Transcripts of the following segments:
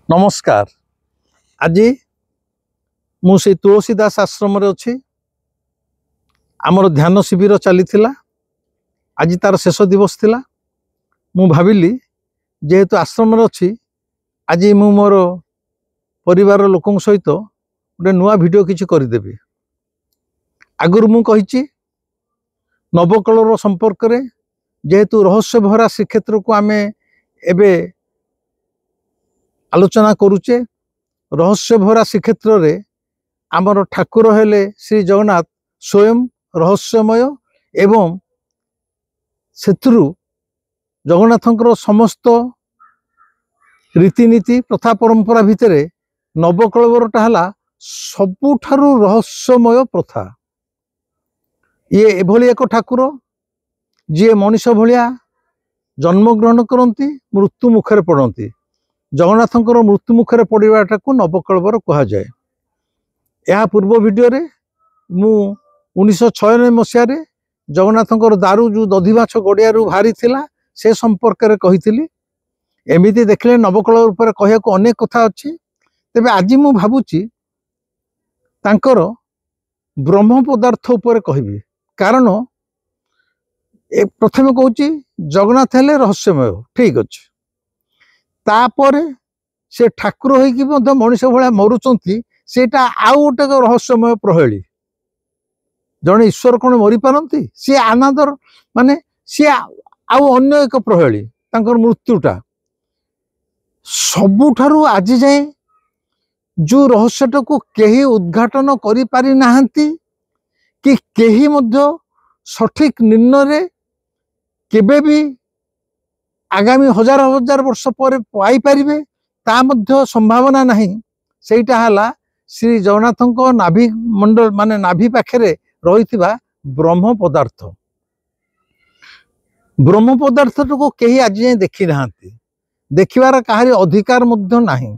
नमस्कार। आज मुझे तुलसीदास आश्रम अच्छी आमर ध्यान शिविर चली आज तार शेष दिवस थिला। मु भाविली जेहेतु आश्रम अच्छी आज मु मोर परिवार लोकों सहित गोटे नुआ भिडियो किसी करदेवी। आगुरी मु कही नवकलर संपर्क रे जेहेतु रहस्य भरा श्रीक्षेत्र को आमे एबे आलोचना करुचे। रहस्य भरा श्रीक्षेत्र रे आमर ठाकुर हेले श्री जगन्नाथ स्वयं रहस्यमय एवं सेथुरु जगन्नाथंकर समस्त रीतिनीति प्रथा परंपरा भितरे नवकलवरटा हला सबुठारु रहस्यमय प्रथा। ये एभली एक ठाकुर जी मनीष भलिया जन्म ग्रहण करती मृत्यु मुखरे पड़ती। जगन्नाथंकर मृत्यु मुखरे पड़ाटा को नवकलवर कह जाए। यह पूर्व भिडियो रे मु 1996 मसीह जगन्नाथंकर दारू जो दधिमाछ गड़िया बाहरी थिला से संपर्क में कही। एमती देखले नवकलवर पर कह अनेक कथा अच्छी। तेबे आज मु भावुची तांकर ब्रह्म पदार्थ उपर कहबी। कारण प्रथम कहूँ जगन्नाथ हेले रहस्यमय ठीक अच्छे। तापर से ठाकुर होइकी मनीष भाया मरुचंती सेटा आउ गोटे रहस्यमय प्रहली। जड़े ईश्वर कौन मरी पारती सी आनंदर माने सी आउ अन्य एक प्रहली तांकर मृत्युटा सबुठारु आज जाए जो रहस्यटा को केही उद्घाटन करि पारि नाहंती कि केही मध्य सठिक निर्णय केबे भी आगामी हजार हजार वर्ष पर पाई पारिबे ता मध्य संभावना नहीं। सेटा हला श्री जगन्नाथंक नाभि मंडल माने नाभि पाखरे रहिथिबा ब्रह्म पदार्थ। ब्रह्म पदार्थ को केही आज जाए देखि नाहंती, देखिबार काहारी अधिकार मध्य नहीं।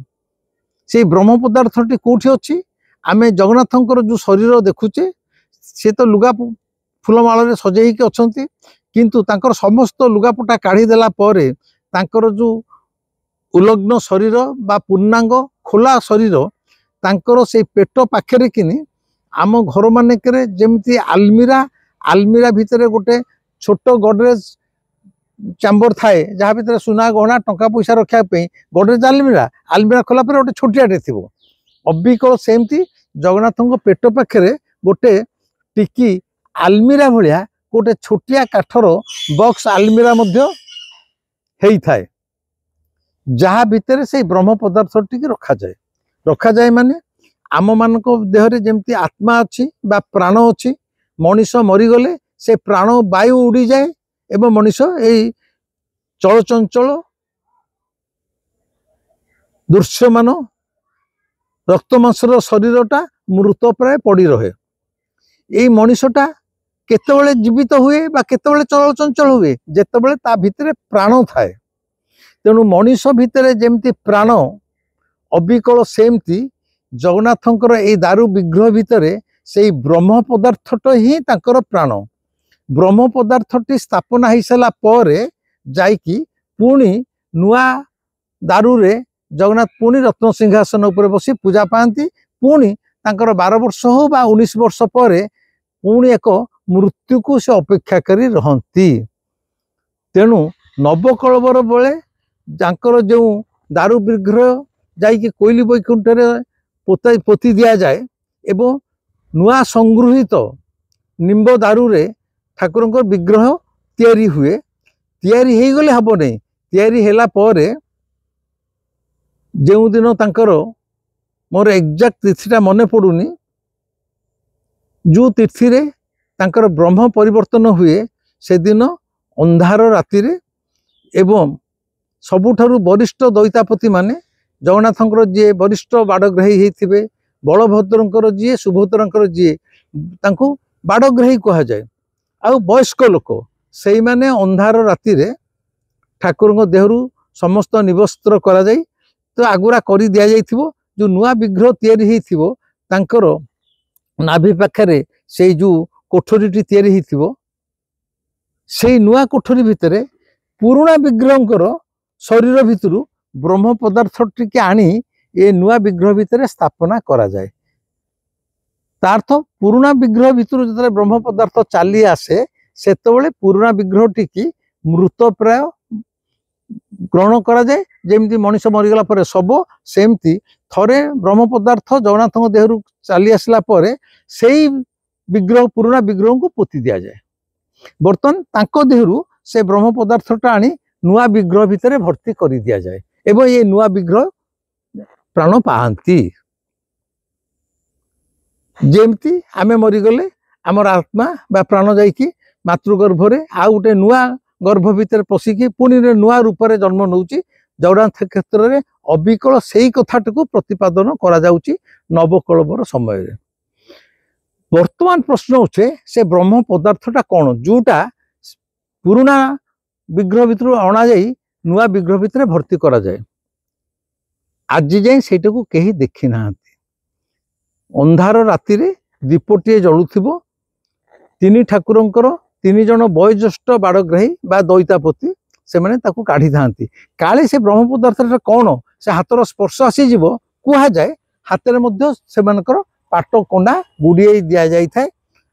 से ब्रह्म पदार्थटी कोठी अछि आमे जगन्नाथंकर जो शरीर देखुचे से तो लुगा फूलमाल रे सजेइके अछंती किंतु तांकर समस्त लुगापटा काढ़ी देला परे तांकर जो उलग्न शरीर बा पूर्णांग खोला शरीर तांकर से पेट पाखरे किनी आम घर मानकरे जेमती आलमीरा भितरे गोटे छोट गडरेज चैम्बर थाए जहाँ भितर सुना गहना टंका पैसा रखा गडरेज आलमीरा खोला पर गोटे छोटियाटे थी अबिकल सेमती जगन्नाथ पेट पाखरे गोटे टिकी आलमीरा भलिया गोटे छोटिया काठर बॉक्स आलमीरा मध्य हेई थाए जहाँ भितर से ब्रह्म पदार्थ टी रखा जाए माने आम मान देहरे जमती आत्मा अच्छी बा प्राण अच्छी। मनीष मरीगले से प्राण वायु उड़ी जाए एवं मनीष यही चलचंचल दृश्यमान रक्तमांसर शरीरटा मृत प्राय पड़ी रहे। यही मनीषटा केतबेले जीवित हुए बा केतबेले चलचंचल हुए जेतबेले ता भितरे प्राण थाए। तेणु मनीष भितरे जेमती प्राण अबिकल सेमती जगन्नाथंकर ए दारू विग्रह भितरे से ब्रह्म पदार्थट ही तांकर प्राण। ब्रह्म पदार्थटी स्थापना हो सारा पर जाइकी पुणी नुआ दारू रे जगन्नाथ पुणी रत्न सिंहासन उपर बसी पूजा पाती। पुणी तांकर 12 वर्ष हो बा 19 वर्ष पर पुणी एक मृत्यु को से अपेक्षा करी रहंती। तेणु नवकलवर बेले जांकर जो दारू विग्रह जाइकी कोइली बैकुंठ पोती दिया जाए एवं नुआ संगृहित निम्ब दारू रे ठाकुर विग्रह तैयारी हुए। तैयारी हो गले हब नहीं। तैयारी हेला परे जो दिन तांकर मोर एग्जाक्ट तिथिटा मने पड़ुनी जो तिथि रे तांकर ब्रह्म परिवर्तन हुए से दिन अंधार राति रे एवं सबुठारु वरिष्ठ दैतापति माने जगन्नाथंकर जी वरिष्ठ बाड़ग्राही होइथिबे बलभद्रंकर जी सुभद्रंकर जी तांको बाड़ग्राही कहा जाए। आउ वयस्क लोक से माने अंधार राति रे ठाकुर देहरु समस्त निवस्त्र करा जाई तो आगुरा करी दिया जाइथिबो। जो नुआ विग्रह तैयारी होइथिबो तांकर नाभि पाखरे से जो कोठरीटी तैयारी होइथिबो से नुआ कोठरी भितरे पुराना विग्रहंकर शरीर भितरु ब्रह्म पदार्थ टिके आनी ए नुआ विग्रह भितर स्थापना करा जाए। तार्थ पुराना विग्रह भितर जो ब्रह्म पदार्थ चली आसे सेतबेले पुराना विग्रह टिकी मृत प्राय ग्रहण करा जाए। जेमती मनुष्य मरीगला पर सब सेमती थरे ब्रह्म पदार्थ जगन्नाथ देहरु चली आसला पर सेई विग्रह पुराना विग्रह को पोती दिया जाए। बर्तमान तांको देहरु से ब्रह्म पदार्थटा आनी नुआ विग्रह भितर भर्ती कर दिया जाए एवं ये नुआ विग्रह प्राण पाती। जेमती आमे मरीगले आमर आत्मा बा प्राण जाइकी मातृगर्भरे आ गोटे नुआ गर्भ भितर पशिकी पुणी नुआ रूप से जन्म नौची। जगन्नाथ क्षेत्र में अविकल से कथाटी को प्रतिपादन करा जाउची नवकलबर समय रे। वर्तमान प्रश्न उठे से ब्रह्म पदार्थटा कौन जोटा पुराना विग्रह भितर अणा जाई नुआ विग्रह भितर भर्ती करा जाए। आज जाए सेटा को कहीं देखी ना। अंधार राति रे दीपटीए जलुथिबो तीन ठाकुरंकर तीन जन वयोज्येष्ठ बाड़ग्राही बा दैतापति से माने ताकू काढ़ी थांती। काले से ब्रह्म पदार्थ कौन से हाथर स्पर्श आसीज कह जाए। हाथ में से पाट कंडा गुड़िए दि जाए।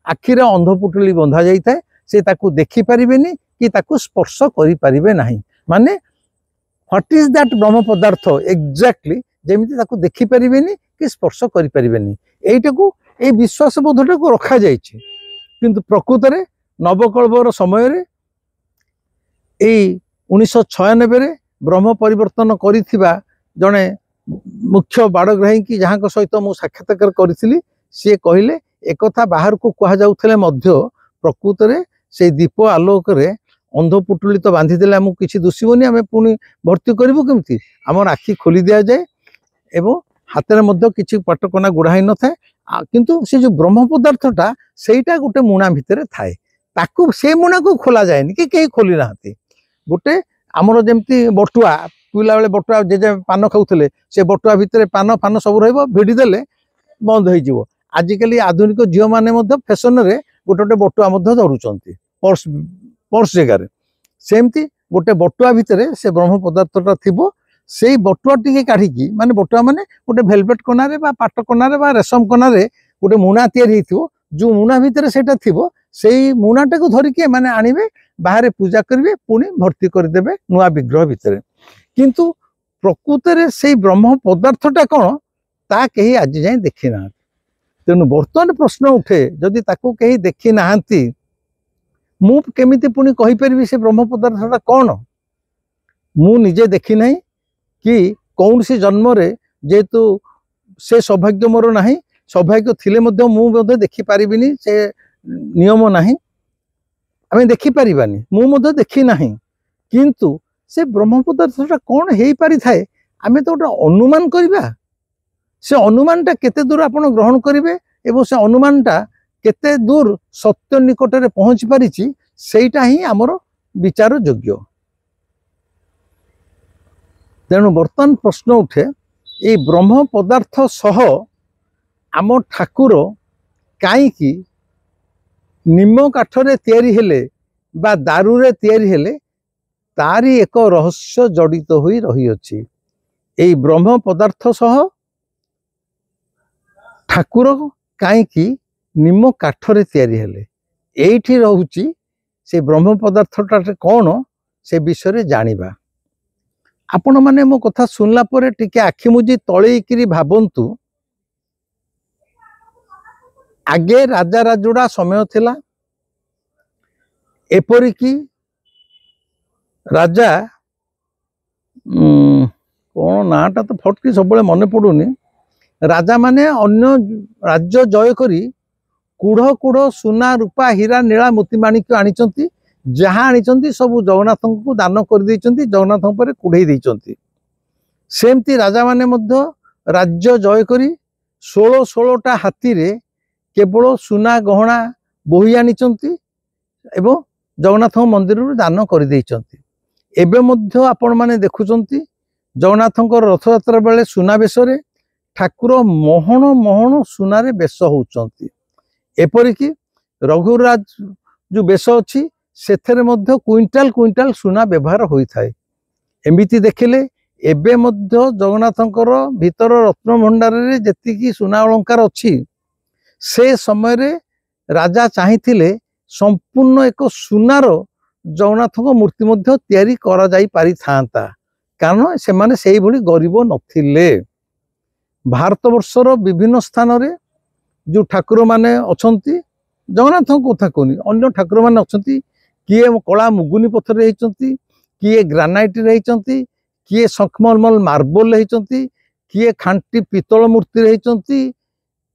आखिर अंधपुटुली बंधा जाए। से ताकू देखी पारिबेनी कि ताकू स्पर्श करि पारिबे नाही। माने व्हाट इज दैट ब्रह्म पदार्थ एक्जाक्टली जेमिति ताकू देखी पारिबेनी कि स्पर्श करि पारिबेनी। एइटाकू ए विश्वास बोधटा को रखा जायछि। किंतु प्रकृत रे नवकलबर समय रे 1996 रे ब्रह्म परिवर्तन करिथिबा जने मुख्य बाड़ग्राही की जहाँ सहित मु साक्षात्कार करी सी कहले एक बाहर को कह जाउथले मध्य प्रकृत रे से दीप आलोक रे अंधपुटुली तो बांधिदेले आमको किसी दुषिबनी आम पुणी भर्ती करूँ केमती आमर आखि खोली दि जाए एवं हाथ में किसी पाटकना गुड़ा न था। किंतु से जो ब्रह्म पदार्थटा सेटा गोटे मुणा भितर थाए ताकू से मुणा को खोला जाए कि कहीं खोली ना। गोटे आमर जमती बटुआ पिला बेले बटुआ जे पान खाऊले से बटुआ भितर पान फान सब भिड़देले बंद हो। आजिकल आधुनिक झील मैंने फैशन रे गोटे गोटे बटुआ धरुंच पर्स पर्स जगार सेमती गोटे बटुआ भितर से ब्रह्म पदार्थटा थी से बटुआ टी काढ़ी माने बटुआ माने गोटे भेलवेट कनारे पाट कनारे रेशम कनारे गोटे मुणा तैयारी जो मुणा भितर सेटा थिबो सेई मुणाटा को धरिके माने आनिबे बाहर पूजा करेंगे पुणी भर्ती करदे नुआ विग्रह भितर। किंतु प्रकृत रे से ब्रह्म पदार्थटा कौन ता कहीं आज जाए देखी ना। तेणु बर्तमान प्रश्न उठे जदि ताकू कहीं देखी ना मु केमिति पुणी कहि परिबी से ब्रह्म पदार्थटा कौन। मु निजे देखी नहीं कि कौन सी जन्म रे जेतु से सौभाग्य मोर नाही सौभाग्य थिले मध्य मु मध्य देखि पारिबिनी से नियम नाही आमे देखि पारिबानी मु मध्य देखी नाही। किंतु से ब्रह्म पदार्थटा कौन हेई पारि थाए आमे तो गोटे अनुमान करिबा। से अनुमानटा केते दूर आपण ग्रहण करिवे एवं से अनुमानटा केते दूर सत्य निकट रे पहुंची पारिछि सेटा ही हमर विचार योग्य। तेणु बर्तमान प्रश्न उठे ये ब्रह्म पदार्थ सह आम ठाकुर काईकी निम काठरे तैयारी हेले बा दारुरे तैयारी हेले तारी एक रहस्य जड़ित होई रही अछि। एई ब्रह्म पदार्थ सह ठाकुर काईकी निम काठरे तैयारी हेले एठी रहुछि से ब्रह्म पदार्थटा कौन से विषय जानिबा। आपण माने मो कथा सुनला परे टिके आखि मुजी तळेइकिरी भाबंतु आगे राजा राजुड़ा समय थिला एपरिकी राजा कौन नाटा तो फटकी सब मन पड़ुनी राजा माने अन्य राज्य जय करी कूढ़ कूढ़ सुना रूपा हीरा नीला मोती माणिक्य आनिचंती जहाँ आनिचंती सब जगन्नाथ को दान कर देइचंती जगन्नाथ पर कुढ़ई देइचंती। सेमती राजा माने मध्य राज्य जय करी 16 हाथी रे केवल सुना गहना बोही आनिचंती एवं जगन्नाथ मंदिर दान कर देइचंती। एबे मध्य आपण माने देखुचंती जगन्नाथ रथ यात्रा बेले सुना बेश रे ठाकुर मोहन मोहन सुनारे बेश होउचंती। एपरिकी रघुराज जो बेश अच्छी से क्विंटाल क्विंटाल सुना व्यवहार होता है। एमती देखिले एबे मध्य जगन्नाथंकर भीतर रत्न भंडार रे जेतिकी सुना अलंकार अच्छी से समय रे राजा चाहिथिले संपूर्ण एक सुनार जगन्नाथ मूर्ति मध्य तैयारी करा जाई पारि थांता कारण से माने सेही भली गरीब नथिले। भारत वर्षर विभिन्न स्थान रे जो ठाकुर माने अछंती जगन्नाथ कथा कहनी अन्य ठाकुर माने अछंती किए कला मुगुनी पत्थर रे हिचंती किए ग्रानाइट रे हिचंती किए संखमलमल मार्बल हिचंती किए खांटी पितल मूर्ति रे हिचंती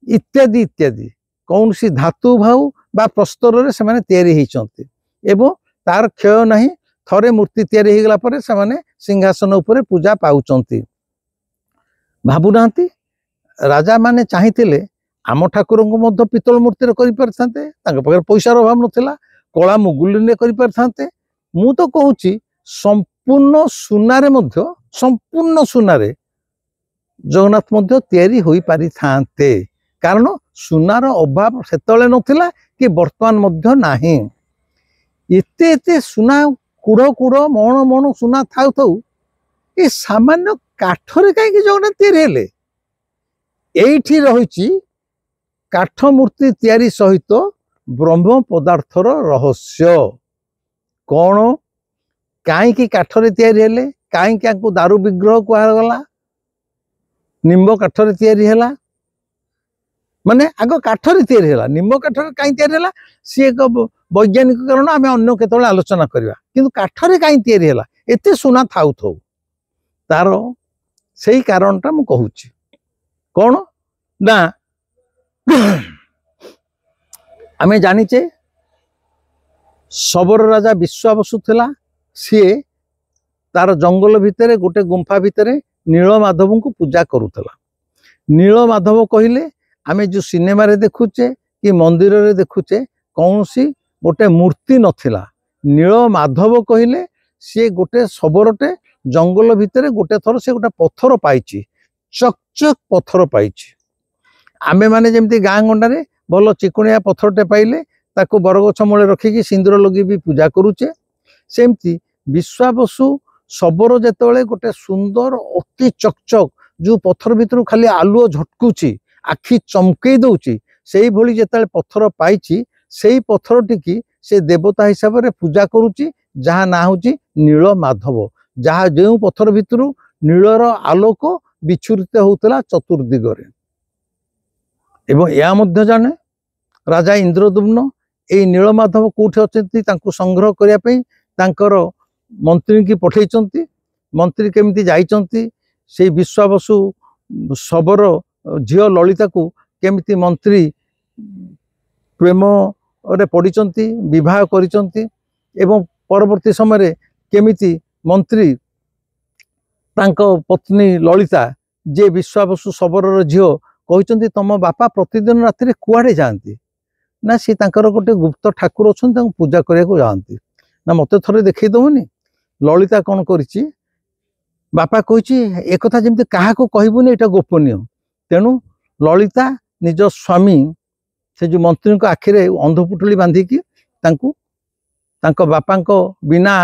इत्यादि इत्यादि कौन सी धातु भाव बा प्रस्तर रे से माने तैयारी हिचंती एवं तार क्षय नहीं थरे मूर्ति तैयारी हो गला परे से माने सिंहासन उपरे पूजा पाउचंती। भाबु नांती राजा माने चाहिथिले आम ठाकुर को मध्य पितल मूर्ति रे करि परथांते तांका पाखर पैसार अभाव नथिला कला मुगुली ने करि परथांते। मु तो कहूची संपूर्ण सुनारे मध्य संपूर्ण सुनारे जगन्नाथ मध्य तैयारी होई पारि थांते कारण सुनार अभाव सेतले नथिला कि वर्तमान मध्य नाही। एते एते सुना कुड़ कुड़ मण मण सुना थाउ थाउ ए सामान्य काठरे कहीं जगन्नाथ तैयारी हेले एठी रहिछि काठ मूर्ति तैयारी सहित ब्रह्म पदार्थर रहस्य कौन कहीं काठरे तैयारी हेले कहीं दारू विग्रह कहला निम्ब काठरे तैयारी हेला माने आग काठरे तैयारी हेला निम्ब काठरे कहीं तैयारी हेला सी एक वैज्ञानिक कारण आम अन्य केतले आलोचना करवा किंतु काठरे कहीं तैयारी हेला एते सुना थाउ थाउ तार सही कारणटा मु कहूची कौन ना आमे जानिचे शबर राजा विश्वावसु थिला सी तार जंगल भितर गोटे गुंफा भितर नीलमाधव को पूजा करुला। नीलमाधव कहले आमे जो सिनेमा रे देखुचे कि मंदिर रे देखुचे कौन सी गोटे मूर्ति नथिला नीलमाधव कहले सी गोटे शबरटे जंगल भितर गोटे थर से गोटे पत्थर पाइछि चकचक पत्थर पाइछि आमे माने जेमती गाँ गंडारे भल चिकुणिया पत्थरटे पाइले ताको बरगछ मूले रखिकी सिंदूर लगी भी पूजा करुचे सेमती विश्वावसु शबर जेतबेले गोटे सुंदर अति चकचक जो पत्थर भितर खाली आलुओ झटकुची आखि चमकई दउची सेही भली जेतबेले पत्थर पाइछि सेही पत्थर टिकी से देवता हिसाब रे पूजा करुची जहा ना होची नीलमाधव जहा जो पत्थर भितर नीलर आलोक विच्छुरित होउतला चतुर्दिगरे एवं या मध्य जाने राजा इंद्रदुम्न ए नीलमाधव कोठी अछंती तांको संग्रह करिया पई तांकर मंत्री की पठेइचंती मंत्री केमिति जाइचंती से विश्वावसु शबर झियो ललिता को केमिति मंत्री प्रेम रे पड़िचंती विवाह करिचंती एवं परवर्ती समय रे केमिति मंत्री तांको पत्नी ललिता जे विश्वावसु शबर झियो कहते तुम बापा प्रतिदिन राति कुआड़े जाती ना सी तांकर गोटे गुप्त ठाकुर अच्छा पूजा करने जाती ना मत थे देखई दबनी ललिता कौन करी बापा कही एक जमी क्या कहबूनी यहाँ गोपनीय तेणु ललिता निज स्वामी से जो मंत्री आखिरे अंधपुटुली बांधिकी बापा बिना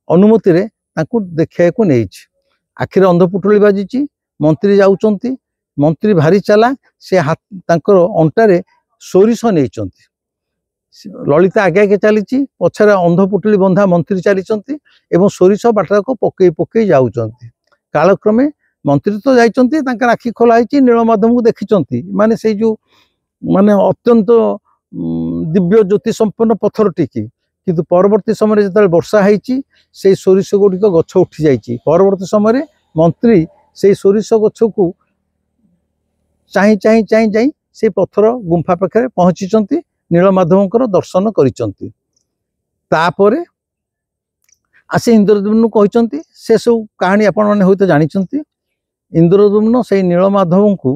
अनुमति रे देखा नहीं आखिरे अंधपुटुली बाजी मंत्री जाऊँच मंत्री भारी चला से हाथ तांकर अंटारे सोरिष नहीं ललिता आगे आगे चली पछरे अंधपुटुली बंधा मंत्री चली एवं सोरिष बाटा को पकई पकई जाऊँच कालक्रमे मंत्री तो जाइए आखि खोलाई नीलमाधव को देखी माने से जो माने अत्यंत दिव्य ज्योति संपन्न पत्थर टिकी किंतु परवर्ती समय जो वर्षा होती से सोरिष गुड़िक गछ उठी जाइए परवर्ती समय मंत्री से सोरिष गछ को चाही चाही चाही जाई से पत्थर गुंफा पाखे पहुंची नीलमाधव दर्शन करिचंती तापरे आसे इंद्रदुम्न कहते से सब कहानी आपण मैंने हूँ जानी इंद्रदुम्न से नीलमाधव को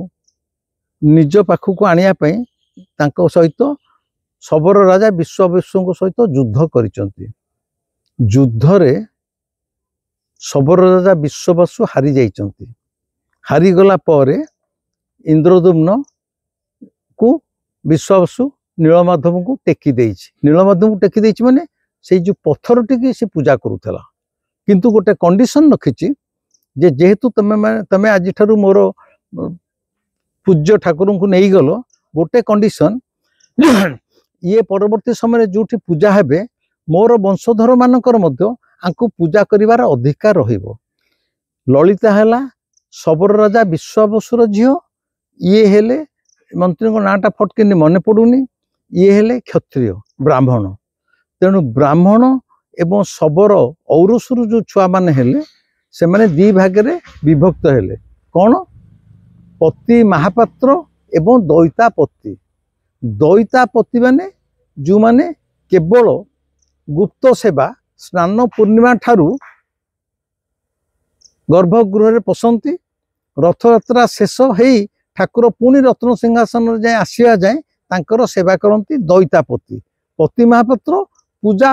निज पाखक आनिया सहित शबर राजा विश्वावसु सहित युद्ध करिचंती युद्धरे शबर राजा विश्वावसु हारी जाइचंती हारीगला परे इंद्रदुम्न को विश्वावसु नीलमाधव को टेकी देइछि नीलमाधव को टेकी देइछि माने से जो पत्थर टिकी से पूजा करूला किंतु गोटे कंडीशन रखिछि जे जेहेतु तमे आज ठारू मोर पूज्य ठाकुर को नहीं गल गोटे कंडीशन ये परवर्ती समय जो पूजा हेबे मोर वंशधर मानकर मध्य आंकु पूजा करिवार अधिकार रहिबो। ललिता हैला शबर राजा विश्वावसुर झियो, ये हेले मंत्री को नाटा फटके मन पड़ुनी, ये हेले क्षत्रिय ब्राह्मण। तेणु ब्राह्मण एवं शबर औरसुर जो छुआ माने हेले से माने दी भागे विभक्त हेले। कौन? पति महापात्र एवं दैतापति। दैतापति माने जो माने केवल गुप्त सेवा स्नान पूर्णिमा ठारू गर्भगृह रे पसंती, रथयात्रा शेष हेई ठाकुर पुणी रत्न सिंहासन जाए आसिया जाए तांकर सेवा करती दैतापति। पति महापात्र पूजा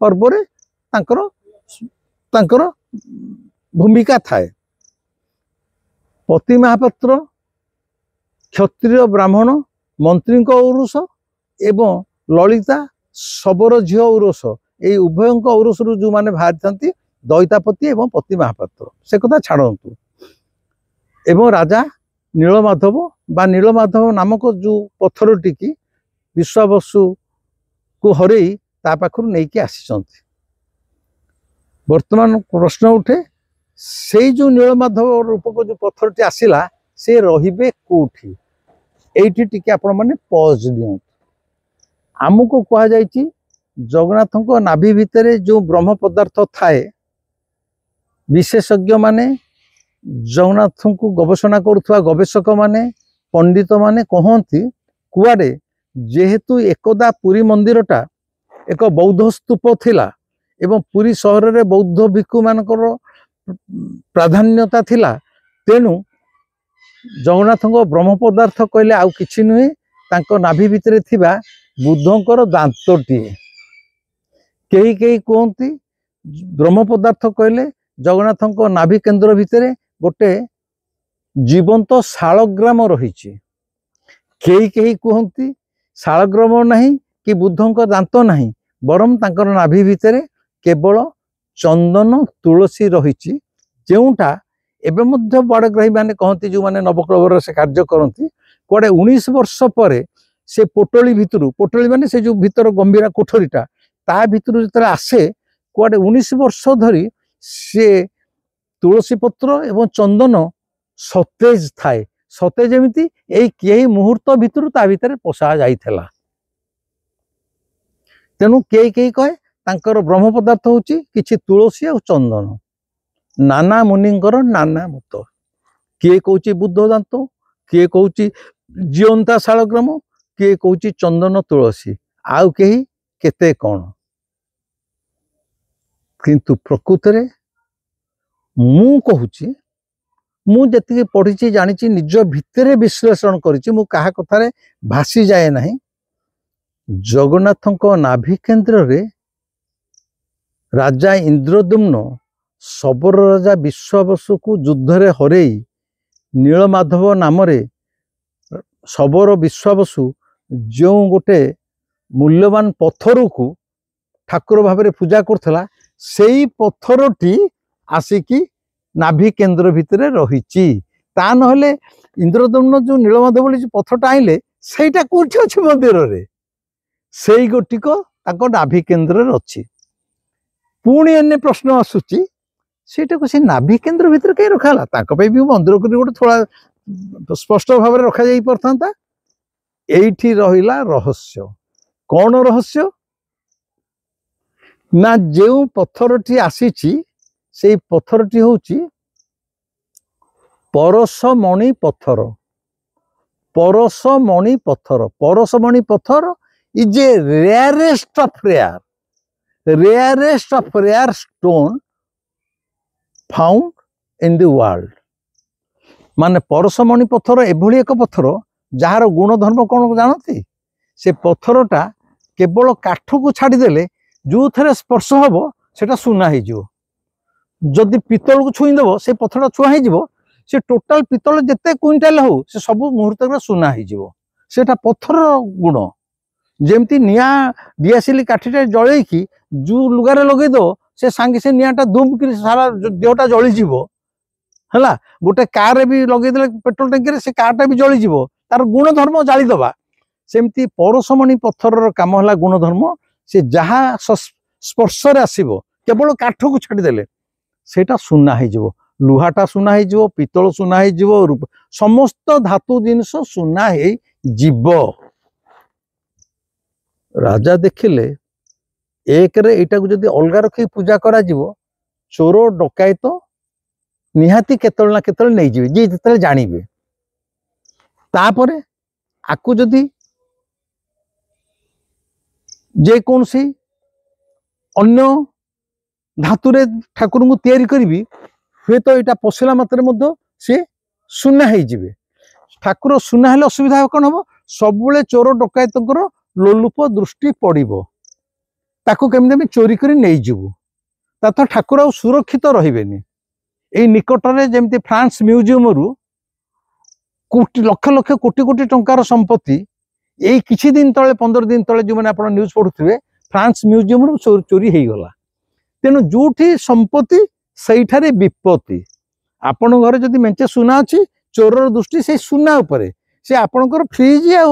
पर्व रे तांकर भूमिका थाए। पति महापात्र क्षत्रिय ब्राह्मण मंत्री औरस एवं ललिता शबर झील औरस ये उभय औरस जो मैंने बाहरी था दैतापति एवं पति महापात्र से कथा छाड़ू। एवं राजा नीलमाधव बा नीलमाधव नामक जो पत्थर टी विश्वावसु को हरई ता पाखु नहीं कि आसी। वर्तमान प्रश्न उठे से जो नीलमाधव रूपक जो पत्थर टी आसला से रहिबे कोठी? एठी टिके आपण माने पॉज दियंतु। आमको कहा जायछि जगन्नाथ को नाभि भितरे जो ब्रह्म पदार्थ थाए विशेषज्ञ माने जगन्नाथ को गवेषणा करुवा गवेषक माने पंडित माने कहती कुआडे जेहेतु एकदा पुरी मंदिरटा एक बौद्ध स्तूप थिला एवं पुरी सहर रे बौद्ध भिक्षु मानकर प्राधान्यता थिला, तेणु जगन्नाथ को ब्रह्म पदार्थ कहले आउ किछि नुहे तांको नाभि भितरे थिबा बुद्धंकर दांतटीए। कई कई कहती ब्रह्म पदार्थ कहले जगन्नाथ को नाभि केन्द्र भितरे गोटे जीवंत शालग्राम रही। कई कई कहती शालग्राम नहीं कि बुद्धंकर दांत नहीं, बरम तांकर नाभि भितरे केवल चंदन तुलसी रही। जोटा एवं मध्य बड़ग्राही माने कहती जो माने नवकलवर से कार्य करती कड़े 19 वर्ष पर से पोटली भितर, पोटली माने से जो भीतर गंभीरा कोठरीटा ता भितर जो आसे कड़े 19 वर्ष धरी से तुलसी पत्र एवं चंदन सतेज थाए। सतेज एमती यही मुहूर्त भितर ता भितर पशा जाइथला। तेणु कई कई कहे तांकर ब्रह्म पदार्थ होची किछि तुलसी और चंदन। नाना मुनिंकर नाना मत, किए कहूची बुद्ध दांत, किए कहूची जीवंता शालग्राम, किए कहूची चंदन तुलसी, आउ कहीं केते कौन। किंतु प्रकृत रे मु कहूची मु जति पढ़ी जानी निज भितरे विश्लेषण करिछि, मु कहा कथारे भासी जाए नहीं। जगन्नाथ नाभि केन्द्र रे राजा इंद्रद्युम्न शबर राजा विश्वावसु को युद्ध रे हरई नीलमाधव नाम रे शबर विश्वावसु जो गोटे मूल्यवान पत्थर को ठाकुर भाव में पूजा करथला सेई पत्थरटी आसिकी नाभि केन्द्र भितर रही। ता नहले इंद्रद्युम्न जो नीलमाधव जो पत्थरटा आइले सेटा कोठी अछि मंदिर रे, सेई गोटिक ताको नाभि केन्द्र रे अछि। पुणी अन्य प्रश्न आसुची सेटा को से नाभि केन्द्र भितर कहीं रखाला, ताको पे भी मंदिर को गोटे थोड़ा स्पष्ट भाव में रखा जाई परथांता। एठी रहिला रहस्य। कौन रहस्य ना जो पत्थरटी आसीची से पत्थरटी होची परसमणि पत्थर। परसमणि पत्थर, परसमणि पत्थर is a rarest of rare, rarest of rare stone found in the world. माने परसमणि पत्थर एभली एक पत्थर जार गुण धर्म कौन जानती? से पत्थरटा केवल काठ को छाड़देले जो थे स्पर्श हम से सुना हो। जदि पितल को छुईदेव से पत्थर छुआ हो से टोटाल पितल जिते क्विंटाल हो से सब मुहूर्त सुना होटा पत्थर गुण। जमती निआ दिआसिली काठीटा जलैकी जो लुगारे लगेदेव से सांगे से निआटा धूम कि सारा देहटा जलीज है गोटे कार भी लगेदे पेट्रोल टैंकी से कारटा भी जलीज तार गुणधर्म जालीदबा सेमती परसमणि पत्थर काम है गुणधर्म से जहाँ स्पर्श आसो केवल काठ को छाड़देले सेटा सुना हो लुहाटा सुना हो पितल सुना हो समस्त धातु जिनस सुना हो राजा देखिले एक रे एटा को जदि अलगा रखी पूजा करा जीवो चोर डकायत निहाती केतल ना केतल नहीं जीवे जी जेतले जानिबे तापरे आकु जदि जे कौन सी अन्य धातुरे ठाकुर को तैयारी करी हुए तो यहाँ पशिला मात्र सी सुना हो ठाकुर सुना हेले असुविधा कौन हम सब चोर डकायत लोलुप दृष्टि पड़ो ताकू केमी चोरी कर नहीं जीवु तो ठाकुर आ सुरक्षित रही यही निकटरे जमी फ्रांस म्यूजियम रु कोटी लक्ष लक्ष कोटी कोटी टंकार संपत्ति यही किसी दिन तले 15 दिन तले जो मैंने आप न्यूज पढ़ुवे फ्रांस म्यूजियम रु चोरी हो गला तेणु जोठी संपत्ति सहीठारे विपत्ति आपण घर जदि मेंचे सुना अच्छी चोर दृष्टि से सुना उपरे से आपणकर फ्रिज आ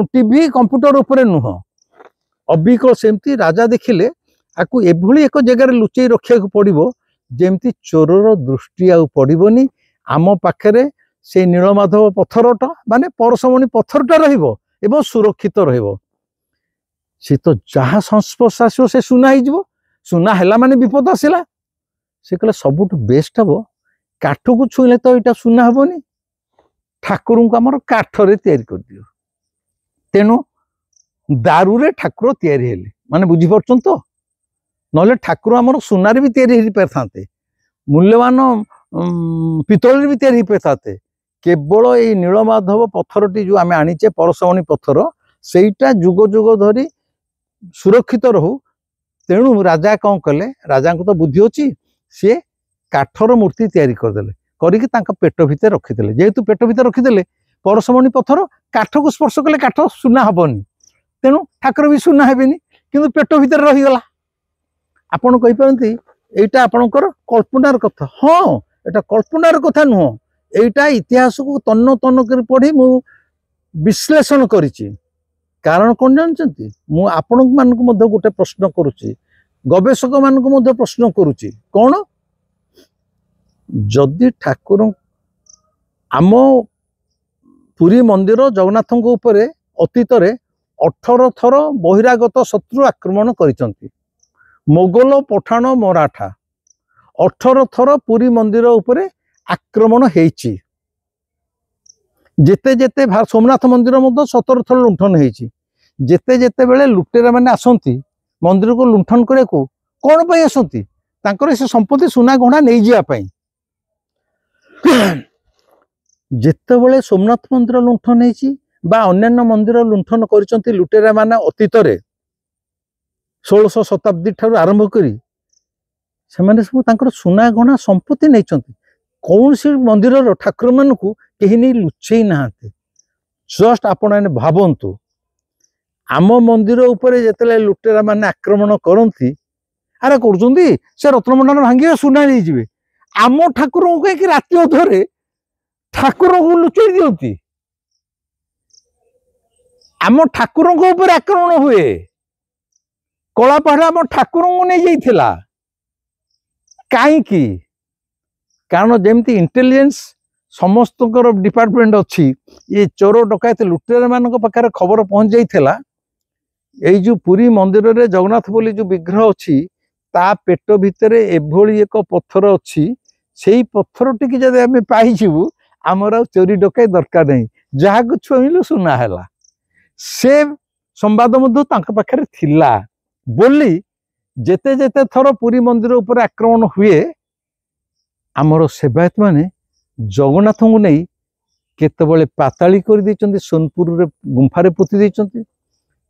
टीवी कंप्यूटर उपरे नुह अबिकल सेमती राजा देखिले आकु एभली एक जगह लुचई रखा पड़ो जेमती चोरर दृष्टि आउ पड़ोनी आम पाखरे से नीलमाधव पत्थरटा माने परसमणि पत्थरटा रहिबो एवं सुरक्षित रहिबो से तो जहाँ संस्पर्श आसो से सुना हो सुना है माने विपद आसला से कहले सबुठ बेस्ट हम काठ को छुईले तो यहाँ सुना हेनी ठाकुर को आमर काठरे तैयारी कर दियो तेणु दारूरे ठाकुर तैयारी हेले माने बुझीपार तो नले ठाकुर आमर सुनार भी तैयारी हो पारे मूल्यवान पितल भी तैयारी हो पारे केवल ये नीलमाधव पत्थरटी जो आम आनीचे परसमणि पत्थर सेटा जुग जुग धरी सुरक्षित रहू तेणु राजा कौन कले राजा को तो बुद्धि अच्छी सी काठर मूर्ति तैयारी करदे करके पेट भितर रखीदे जेहेतु पेट भितर रखीदे परसमणि पत्थर काठ को स्पर्श कले काठ सुना हेनी तेणु ठाकुर भी सुना हेनी किंतु पेट भितर रहीगला आपण कहीपरती एटा आपणकर कल्पनार कथा हाँ एटा कल्पनार कथा नुह एटा इतिहास को तन्न तन्न कर पढ़ी मु विश्लेषण करिछि कारण कौन जानते मु आपण मानक मध्य गोटे प्रश्न करुच्ची गवेषक मानक मध्य प्रश्न करुच्ची कौन जदि ठाकुर आम पुरी मंदिर जगन्नाथ उपरे अतीत 18 थर बहिरागत शत्रु आक्रमण करिसंती मोगल पठाण मराठा 18 थर पुरी मंदिर उपरे आक्रमण हेची जेते जेते सोमनाथ मंदिर 17 थर लुंठन हेची जेते जेते बेले लुटेरा माने आसंती मंदिर को लुंठन करे को कौन पाई आसंती तांकर से संपत्ति सुना गहना नहीं जिया पाई जेते बेले सोमनाथ मंदिर लुंठन हेची बा अन्यान्य मंदिर लुंठन करिसंती लुटेरा माने अतीत रे 16 शताब्दी ठारू आरंभ करी से माने सब तांकर सुना गहना संपत्ति नहीं चंती कौन सी मंदिर ठाकुर मान को कहीं नहीं लुचई ना जस्ट आपण भावतु आम मंदिर उपरे जिते लुटेरा माने आक्रमण करती अरे कर से रत्नभंडार भांगे सुना नहीं जाए आम ठाकुर को कहीं राति अधरे ठाकुर को लुचई दिखती आम ठाकुर आक्रमण हुए कलापहाड़ आम ठाकुर को नहीं जाइथिला कहीं कारण जमती इंटेलिजेंस समस्त डिपार्टमेंट अच्छी ये चोर डकायत लुटेरा मान पाखे खबर पहुंच जाइथिला ये जो पुरी मंदिर रे जगन्नाथ बोली जो विग्रह अच्छी ता पेट भितर एभली एक पत्थर अच्छी से पत्थर टी जब आम पाइबू आमर चोरी डकाय दरकार नहीं जहाँ को छुईलु सुना है से संवाद पाखे थिला बोली जेते जेते थर पुरी मंदिर उपर आक्रमण हुए आमर सेवायत माने जगन्नाथ को नहीं केतबले पाताली कर देइचंती सोनपुर रे गुंफारे पोती देइचंती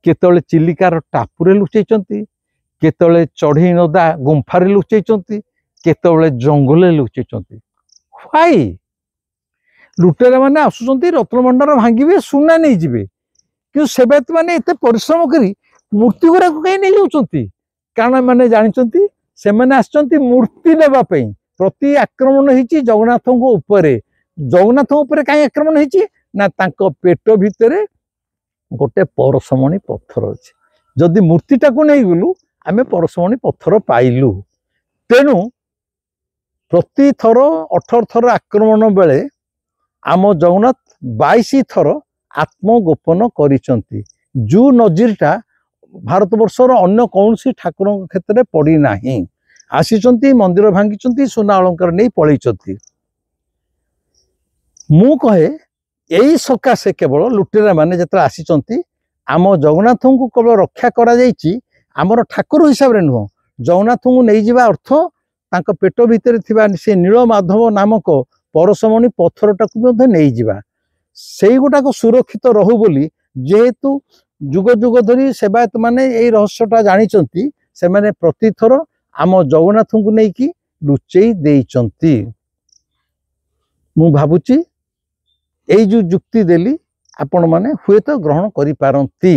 केतबले चिलिकार टापुरे लुचैचंती केतबले चढ़ई नदा गुंफारे लुचैचंती केतबले जंगले लुचैचंती व्हाई लुटेरा माने आसुचंती रत्नभंडार भांगिबे सुना नहीं जिबे कि सेवायत माने एते परिश्रम करी मूर्ति गुरा को कहीं नहीं जाउचंती कारण माने जानिचंती से माने आसचंती मूर्ति लेबा पई प्रति आक्रमण होती जगन्नाथ जगन्नाथ कहीं आक्रमण होती ना तांको पेट भितर गोटे परसमणि पत्थर अच्छे जदि मूर्तिटा को नहीं गलु आमे परसमणि पत्थर पाइलु तेणु प्रति थर 18 थर आक्रमण बेले आम जगन्नाथ 22 थर आत्मगोपन करिसंती जो नजीरटा भारत वर्षर अन्य कौन सी ठाकुर क्षेत्र में पड़ी नहीं आसीचंती मंदिर भांगी सुना अलंकार नहीं पलैचंती मु कहे यही सकाशे केवल लुटेरा माने जत आसीचंती आम जगन्नाथ को केवल रक्षा करा जायछि आमर ठाकुर हिसाब रे नुह जगन्नाथ को नहीं जिबा अर्थ तांको पेट भितर थिबा से नीलमाधव नामक परसमणि पत्थरटा को नहीं जिबा सेई गोटा को सुरक्षित रहू बोली जेहेतु जुग जुग धरी सेवायत माने यही रहस्यटा जानिचंती से माने प्रतिथर आम जगन्नाथ को लेकिन लुचेई देइचंती मु भाबुची यही जो जुक्ति देली आपण माने हुए तो ग्रहण करि पारंती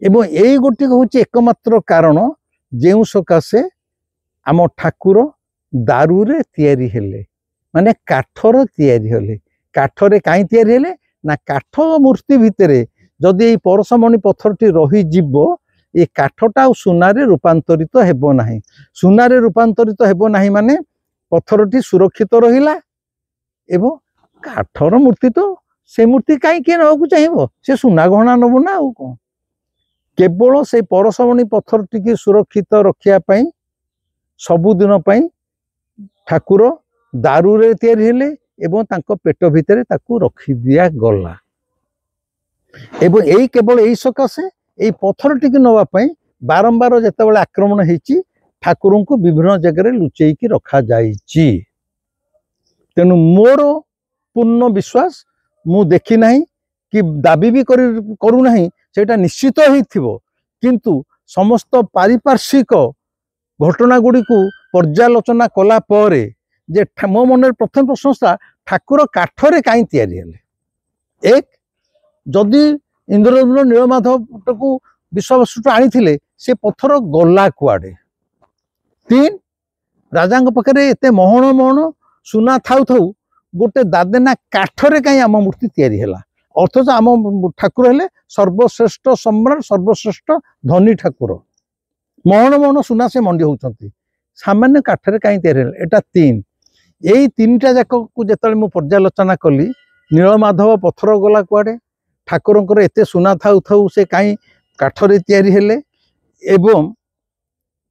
एवं यही गोटे होची एकमात्र कारण जेउ सकाशे आम ठाकुर दारू रे तैयारी हेले माने काठर तैयारी हेले काठरे काई तैयारी हेले ना काठ मूर्ति भितरे जदि परसमणि पत्थरटी रही जीव ये काठटा सुनारे रूपांतरित हेबो नाही सुनारे रूपांतरित हेबो नाही माने पत्थरटी सुरक्षित रहिला एवं काठर मूर्ति तो से मूर्ति कहीं किए नवाकू चाहिए से सुना गहना नब ना आउ कौन केवल से परसमणि पत्थरटी की सुरक्षित रखिया पाई सबुदिन पाई ठाकुर दारू रे तैयारी हेले एवं तांको पेट भितर ताकू रखी दिया गला एवं यही केवल यही सकाशे यही पत्थर टी नवापाई बारंबार जिते आक्रमण होती ठाकुर को विभिन्न जगह लुचेकी रखा जाइछि तेणु मोर पूर्ण विश्वास मु देखी नहीं कि दाबी भी करू नहीं सेटा निश्चित होइथिबो किंतु समस्त पारिपार्श्विक घटना गुड़ी को पर्यालोचना कला परे जे मो मन प्रथम प्रशंसा ठाकुर काठरे कहीं तैयारी हेले एक जदि इंद्रद्युम्न नीलमाधव को विश्वावसुट आनी से पत्थर गला कुआडे तीन राजा पाखे एत महण महण सुना थाउ थाउ गोटे दादेना काठरे कहीं आम मूर्ति तैयारी हैला अथच आम ठाकुर हेले सर्वश्रेष्ठ सम्राट सर्वश्रेष्ठ धनी ठाकुर महण महण सुना से मंडी होती सामान्य काठरे कहीं तैयारी हैला एटा तीन यही तीनटा जाक को जेतले मु पर्यालोचना कली नीलमाधव पत्थर गला कुआडे ठाकुर एत सुना थाउ थाउ से कहीं काठरे तैयारी हेले एवं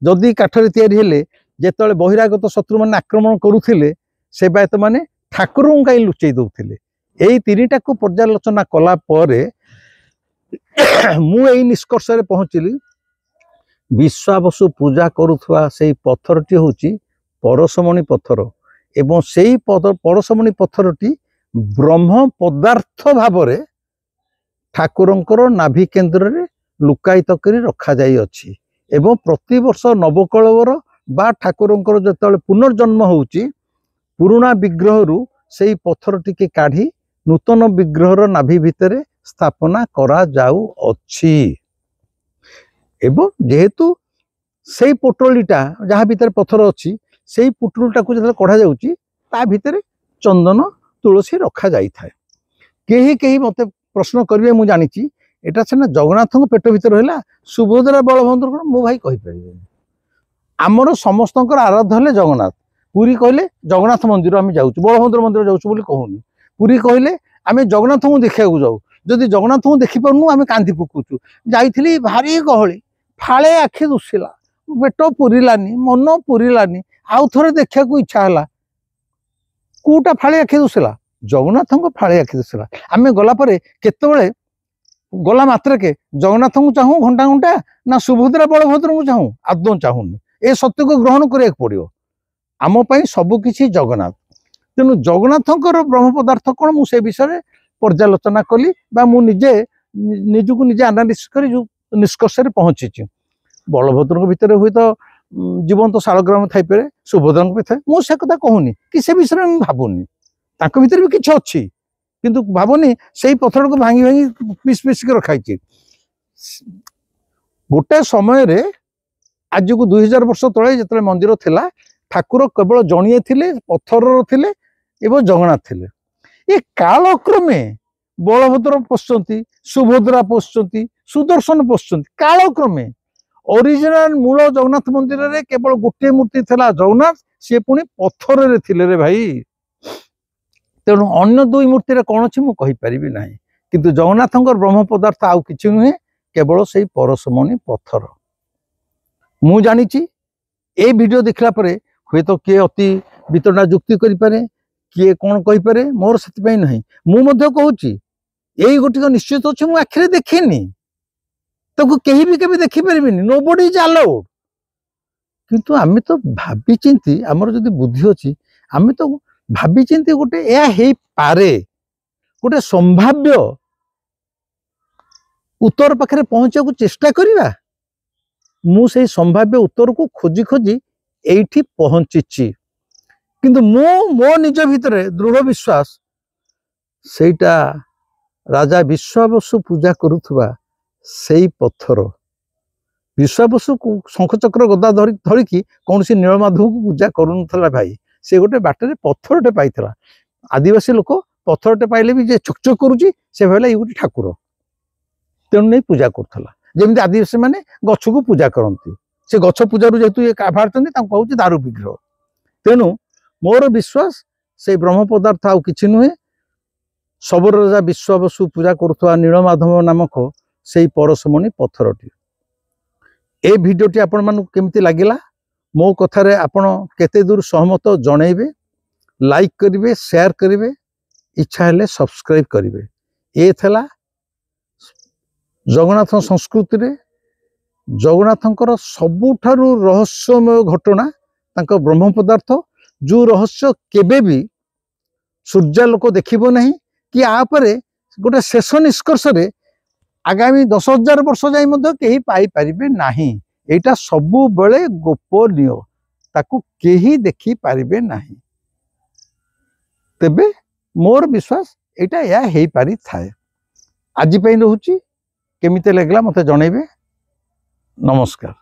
जदि काठरे तैयारी हेले जेतले बहिरागत शत्रु माने आक्रमण करुथिले सेवायत माने ठाकुर को कहीं लुचेई दउथिले एही तीनटा को पर्यालोचना कला परे मु एही निष्कर्ष रे पहुंचली विश्वावसु पूजा करुथवा सेही पत्थरटी होची परसमणि पत्थर एवं सेही परसमणि पत्थरटी ब्रह्म पदार्थ भावरे ठाकुरंकर नाभि केन्द्र रे लुकायित करी रखा जाई अछि एवं प्रति वर्ष नवकळवर बा ठाकुरंकर जेतले पुनर्जन्म होउची पुराना विग्रह रु सेही पत्थर टिके काढ़ी नूतन विग्रहर नाभि भितरे स्थापना करा जाऊ अछि एवं जेहेतु सेही पोटलीटा जहाँ भितर पत्थर अच्छी सेही पुटुलटा को जो कढ़ा जाउची ता भितरे चंदन तुलसी रखा जाई थाए केही केही मते प्रश्न करिवे मु जानिची एटा छना जगन्नाथ पेट भितर रहला सुभद्रा बलभद्र को मो भाई कहि परिबे आमर समस्तंकर आराध्य हेले जगन्नाथ पुरी कहले जगन्नाथ मंदिर आम जाऊँ बलभद्र मंदिर जाऊँ बोली कहूनी पुरी कहले आम जगन्नाथ को देखा जाऊ जदि जगन्नाथ को देखिपारनु आम कांदी पकाउछु जाइथिली भारी गहली फाळे आखि दुसिला पेट पुरिलानी मन पुरिलानी आउ थरे देखा इच्छा है कोटा फाळे आखि दुसिला जगन्नाथ फाळे आखि दुसिला आम गला परे केतेबेले गला मात्र के जगन्नाथ को चाहूँ घंटा घंटा ना सुभद्रा बलभद्र को चाहूँ आदौ चाहूनी ए सत्य को ग्रहण करिया पड़ियो आम सबकिछि जगन्नाथ तेणु जगन्नाथंकर ब्रह्म पदार्थ कौन मुझे विषय पर्यालोचना कली मु निजे निजक निजे आनालिसिस करी जो निष्कर्ष पहुंची बलभद्र भितर हुए तो जीवंत शालग्राम थाईपे सुभद्रा थाए मुझे कथा कहूनी कि से विषय में भावुनी तांको भितर भी किछि अच्छी किंतु भावनी से पत्थर को भांगी भांगी पीस पीस के रखाई गोटे समय रे आज को 2000 वर्ष तले जिते मंदिर थिला ठाकुर केवल जणिए थिले पत्थर थिले एवं जगन्नाथ थिले ये कालक्रमे बलभद्र पशुंती सुभद्रा पशुंती सुदर्शन पशुंती कालक्रमे ओरिजिनल मूल जगन्नाथ मंदिर रे केवल गोटे मूर्ति थिला जगन्नाथ सी पुणी पत्थर रे थिले रे भाई तेणु अन्य दुई मूर्ति रे कौन अच्छी मुझे कहीपरि ना किंतु जगन्नाथ ब्रह्म पदार्थ आउ कि नुहे केवल से परशुमणि पत्थर मु जानी ए वीडियो देखला परे हुए तो किए अति वितरणा जुक्ति करें किए कौन कहीपे मोर से नहीं मुझे कहूँ यही गोटिक निश्चित अच्छे मुझे आखिरे देखनी तो कहीं भी कभी देखिपारे नो बडी इज अलाउड किंतु आम तो भावी चिंती आमर जो बुद्धि अच्छी आम तो भावी चिंती गोटे यह पारे गोटे संभाव्य उत्तर पाखे पहुंचा को चेष्टा करिबा मु से संभाव्य उत्तर को खोजी खोजी एठी पहुंची किंतु मो निज भितर दृढ़ विश्वास सेटा राजा विश्वावसु पूजा करुथुबा सेई पत्थर विश्वावसु को शंखचक्र गदा धरिकी कौन सी नीलमाधव को पूजा करूनथला भाई से गोटे बाटर पत्थरटे पाइथला आदिवासी लोक पत्थरटे पाइले भी जे चकचक करुची से भाई ये गोटे ठाकुर तेणु नहीं पूजा करुथला जमी आदिवासी माने गछ को पूजा करती से गछ पूजार जेहेतु ये बाहर कहूँ दारू विग्रह तेणु मोर विश्वास से ब्रह्म पदार्थ आउ कि नुहे सबुर राजा विश्वावसु पूजा करुवा नीलमाधव नामक से परशुमणि पत्थरटी ए भिडियोटी आपण मानक केमती लगिला मो कथार आपण केते दूर सहमत जनइबे लाइक करिवे शेयर करिवे इच्छा हेले सब्सक्राइब करिवे ए थला जगन्नाथ संस्कृति रे जगन्नाथंकर सबुठारु रहस्यमय घटना तांको ब्रह्म पदार्थ जो रहस्य केबे भी सूर्यालोक देखिबो नहीं कि आपरे गोटे शेष निष्कर्ष रे आगामी 10,000 वर्ष जाई मध्य केही पाई परिबे नाही एटा सबु बेले गोपनीय ताकू केही देखि पारिबे नाही तेबे मोर विश्वास एटा या हेई पारि थाए आज पई रहूची केमिते लागला मते जणैबे नमस्कार।